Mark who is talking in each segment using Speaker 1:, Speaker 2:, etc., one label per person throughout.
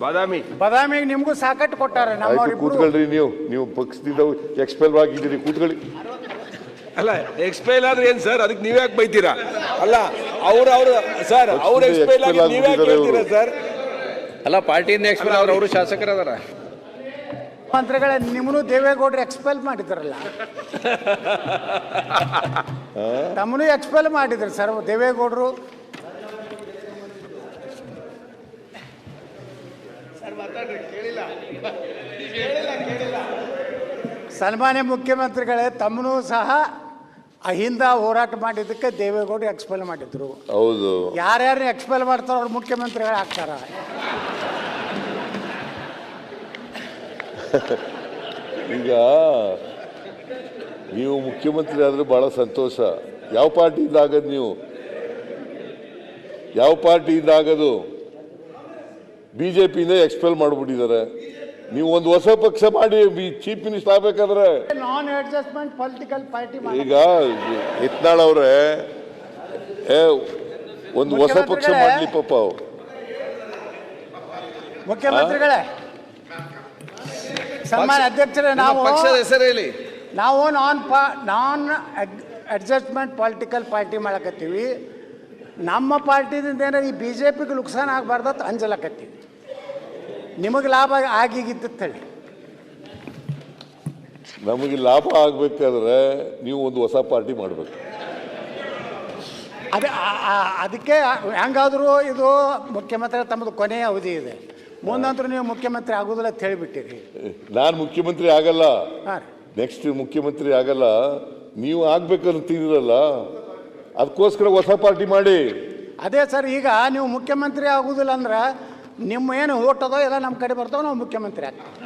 Speaker 1: ಬದಾಮಿಗೆ ನಿಮಗೂ ಸಾಕಟ್ಟು ಕೊಟ್ಟಾರೆ.
Speaker 2: ಕೂತ್ಕೊಳ್ರಿ, ನೀವು ಪಕ್ಷದಿಂದ ಎಕ್ಸ್ಪೆಲ್ ಆಗಿದ್ದೀರಿ, ಕೂತ್ಕೊಳ್ಳಿ.
Speaker 3: ಅಲ್ಲ, ಎಕ್ಸ್ಪೈಲ್ ಆದ್ರೆ ಏನ್ ಸರ್, ಅದಕ್ಕೆ ನೀವ್ಯಾಕೆ ಬೈತೀರಾ? ಅಲ್ಲ, ಅವ್ರು ಸರ್, ಅವ್ರು ಎಕ್ಸ್ಪೈಲ್ ಆಗಿ ನೀವ್ಯಾಕೆ ಹೇಳ್ತೀರಾ ಸರ್?
Speaker 4: ಅಲ್ಲ, ಪಾರ್ಟಿಯಿಂದ ಎಕ್ಸ್ಪೈಲ್ ಆದ್ರೆ ಅವರು ಶಾಸಕರದಾರ.
Speaker 1: ಮಂತ್ರಿಗಳೇ, ನಿಮ್ಮನ್ನು ದೇವೇಗೌಡರು ಎಕ್ಸ್ಪೆಲ್ ಮಾಡಿದ್ರಲ್ಲ, ತಮ್ಮನು ಎಕ್ಸ್ಪೆಲ್ ಮಾಡಿದ್ರು ಸರ್ ದೇವೇಗೌಡರು. ಸನ್ಮಾನ್ಯ ಮುಖ್ಯಮಂತ್ರಿಗಳೇ, ತಮ್ಮನು ಸಹ ಅಹಿಂದ ಹೋರಾಟ ಮಾಡಿದ್ದಕ್ಕೆ ದೇವೇಗೌಡರು ಎಕ್ಸ್ಪೆಲ್ ಮಾಡಿದ್ರು.
Speaker 2: ಹೌದು,
Speaker 1: ಯಾರ್ಯಾರು ಎಕ್ಸ್ಪೆಲ್ ಮಾಡ್ತಾರೋ ಅವ್ರು ಮುಖ್ಯಮಂತ್ರಿಗಳು ಆಗ್ತಾರ.
Speaker 2: ಈಗ ನೀವು ಮುಖ್ಯಮಂತ್ರಿ ಆದ್ರೆ ಬಹಳ ಸಂತೋಷ. ಯಾವ ಪಾರ್ಟಿಯಿಂದ ಆಗದು? ನೀವು ಯಾವ ಪಾರ್ಟಿಯಿಂದ ಆಗದು? ಬಿಜೆಪಿಯಿಂದ ಎಕ್ಸ್ಪೆಲ್ ಮಾಡಿಬಿಟ್ಟಿದ್ದಾರೆ. ನೀವು ಒಂದು ಹೊಸ ಪಕ್ಷ ಮಾಡಿ ಚೀಫ್ ಮಿನಿಸ್ಟರ್ ಆಗ್ಬೇಕಾದ್ರೆ
Speaker 1: ನಾನ್ ಅಡ್ಜಸ್ಟ್ಮೆಂಟ್ ಪೊಲಿಟಿಕಲ್ ಪಾರ್ಟಿ.
Speaker 2: ಈಗ ಯತ್ನಾಳ್ ಅವರೇ ಒಂದು ಹೊಸ ಪಕ್ಷ ಮಾಡ್ಲಿ ಪಾಪ.
Speaker 1: ಮುಖ್ಯಮಂತ್ರಿಗಳೇ, ಸನ್ಮಾನ್ಯ ಅಧ್ಯಕ್ಷರೇ,
Speaker 4: ಪಕ್ಷದ ಹೆಸರು ಹೇಳಿ.
Speaker 1: ನಾವು ನಾನ್ ಅಡ್ಜಸ್ಟ್ಮೆಂಟ್ ಪೊಲಿಟಿಕಲ್ ಪಾರ್ಟಿ ಮಾಡಕತ್ತೀವಿ. ನಮ್ಮ ಪಾರ್ಟಿದಿಂದ ಏನಾರ ಈ ಬಿಜೆಪಿಗೆ ನುಕ್ಸಾನ ಆಗಬಾರ್ದು ಅಂತ ಅಂಜಲಕತ್ತೀವಿ. ನಿಮಗೆ ಲಾಭ ಆಗಿಗಿತ್ತು ಹೇಳಿ.
Speaker 2: ನಮಗೆ ಲಾಭ ಆಗ್ಬೇಕಾದ್ರೆ ನೀವು ಒಂದು ಹೊಸ ಪಾರ್ಟಿ ಮಾಡಬೇಕು.
Speaker 1: ಅದಕ್ಕೆ ಹೆಂಗಾದರೂ ಇದು ಮುಖ್ಯಮಂತ್ರಿ ತಮ್ಮದು ಕೊನೆಯ ಅವಧಿ ಇದೆ, ಮುಂದಂತರೂ ನೀವು ಮುಖ್ಯಮಂತ್ರಿ ಆಗೋದಿಲ್ಲ ಅಂತ ಹೇಳಿಬಿಟ್ಟಿರಿ.
Speaker 2: ನಾನು ಮುಖ್ಯಮಂತ್ರಿ ಆಗಲ್ಲ,
Speaker 1: ಹಾಂ,
Speaker 2: ನೆಕ್ಸ್ಟ್ ಮುಖ್ಯಮಂತ್ರಿ ಆಗಲ್ಲ. ನೀವು ಆಗ್ಬೇಕಂತಿದ್ದೀರಲ್ಲ, ಅದಕ್ಕೋಸ್ಕರ ಹೊಸ ಪಾರ್ಟಿ ಮಾಡಿ.
Speaker 1: ಅದೇ ಸರ್, ಈಗ ನೀವು ಮುಖ್ಯಮಂತ್ರಿ ಆಗೋದಿಲ್ಲ ಅಂದ್ರೆ ನಿಮ್ಮ ಏನು ಓಟ್ ಅದೋ ಎಲ್ಲ ನಮ್ಮ ಕಡೆ ಬರ್ತಾವೆ, ನಾವು ಮುಖ್ಯಮಂತ್ರಿ ಆಗ್ತೀವಿ.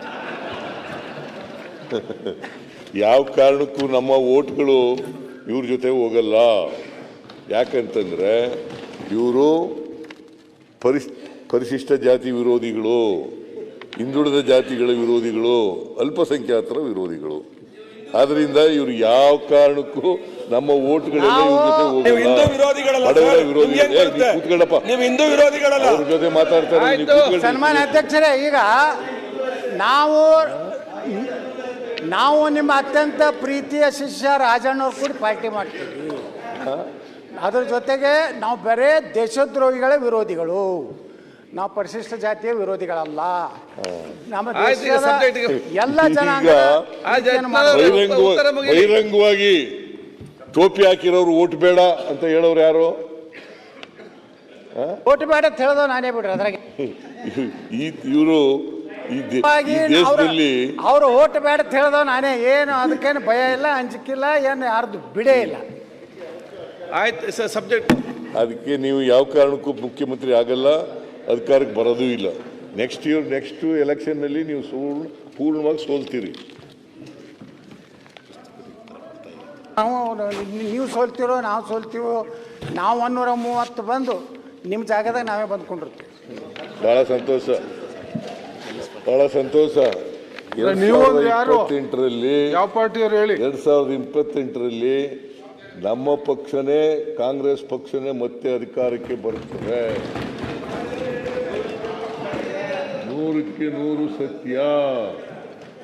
Speaker 2: ಯಾವ ಕಾರಣಕ್ಕೂ ನಮ್ಮ ಓಟ್ಗಳು ಇವ್ರ ಜೊತೆ ಹೋಗಲ್ಲ. ಯಾಕಂತಂದ್ರೆ ಇವರು ಪರಿಶಿಷ್ಟ ಜಾತಿ ವಿರೋಧಿಗಳು, ಹಿಂದುಳಿದ ಜಾತಿಗಳ ವಿರೋಧಿಗಳು, ಅಲ್ಪಸಂಖ್ಯಾತರ ವಿರೋಧಿಗಳು. ಆದ್ರಿಂದ ಇವರು ಯಾವ ಕಾರಣಕ್ಕೂ ನಮ್ಮ ಓಟ್ಗಳೆಲ್ಲ ಇವ್ರ ಜೊತೆ ಹೋಗಲ್ಲ. ಕೂತ್ಕೊಳ್ಳಪ್ಪ, ಅವ್ರ ಜೊತೆ ಮಾತಾಡ್ತಾರೆ.
Speaker 1: ಸನ್ಮಾನ್ಯ ಅಧ್ಯಕ್ಷರೇ, ಈಗ ನಾವು ನಿಮ್ಮ ಅತ್ಯಂತ ಪ್ರೀತಿಯ ಶಿಷ್ಯ ರಾಜಣ್ಣವ್ರು ಕೂಡ ಪಾರ್ಟಿ ಮಾಡ್ತೀವಿ. ಅದ್ರ ಜೊತೆಗೆ ನಾವು ಬರೇ ದೇಶದ್ರೋಹಿಗಳ ವಿರೋಧಿಗಳು, ನಾವು ಪರಿಶಿಷ್ಟ ಜಾತಿಯ ವಿರೋಧಿಗಳಲ್ಲ. ನಮ್ಮ ದೇಶದ ಎಲ್ಲ ಜನಾಂಗ
Speaker 2: ಬಹಿರಂಗವಾಗಿ ಟೋಪಿ ಹಾಕಿರೋರು ಓಟ್ ಬೇಡ ಅಂತ ಹೇಳೋರು ಯಾರು?
Speaker 1: ಓಟ್ ಬೇಡ ಅಂತ ಹೇಳೋದು ನಾನೇ ಬಿಡ್ರಿ. ಅದ್ರಾಗೆ
Speaker 2: ಇವರು ದೇಶದಲ್ಲಿ
Speaker 1: ಅವರು ಓಟ್ ಬೇಡ ಅಂತ ಹೇಳೋದು ನಾನೇ. ಏನು ಅದಕ್ಕೇನು ಭಯ ಇಲ್ಲ, ಅಂಜಿಕಿಲ್ಲ, ಏನು ಯಾರ್ದು ಬಿಡೇ ಇಲ್ಲ.
Speaker 4: ಆಯ್ತು ಸಬ್ಜೆಕ್ಟ್.
Speaker 2: ಅದಕ್ಕೆ ನೀವು ಯಾವ ಕಾರಣಕ್ಕೂ ಮುಖ್ಯಮಂತ್ರಿ ಆಗಲ್ಲ, ಅಧಿಕಾರಕ್ಕೆ ಬರೋದೂ ಇಲ್ಲ. ನೆಕ್ಸ್ಟ್ ಎಲೆಕ್ಷನ್ನಲ್ಲಿ ನೀವು ಪೂರ್ಣವಾಗಿ ಸೋಲ್ತೀರಿ.
Speaker 1: ನೀವು ಸೋಲ್ತಿರೋ ನಾವು ಸೋಲ್ತೀವೋ, ನಾವು 130 ಬಂದು ನಿಮ್ಮ ಜಾಗದಾಗ ನಾವೇ ಬಂದ್ಕೊಂಡಿರ್ತೀವಿ.
Speaker 2: ಬಹಳ ಸಂತೋಷ, ಬಹಳ ಸಂತೋಷ. 2028ರಲ್ಲಿ
Speaker 3: ಯಾವ ಪಾರ್ಟಿಯವರು ಹೇಳಿ?
Speaker 2: 2028ರಲ್ಲಿ ನಮ್ಮ ಪಕ್ಷನೇ, ಕಾಂಗ್ರೆಸ್ ಪಕ್ಷನೇ ಮತ್ತೆ ಅಧಿಕಾರಕ್ಕೆ ಬರುತ್ತದೆ. 100ಕ್ಕೆ 100 ಸತ್ಯ.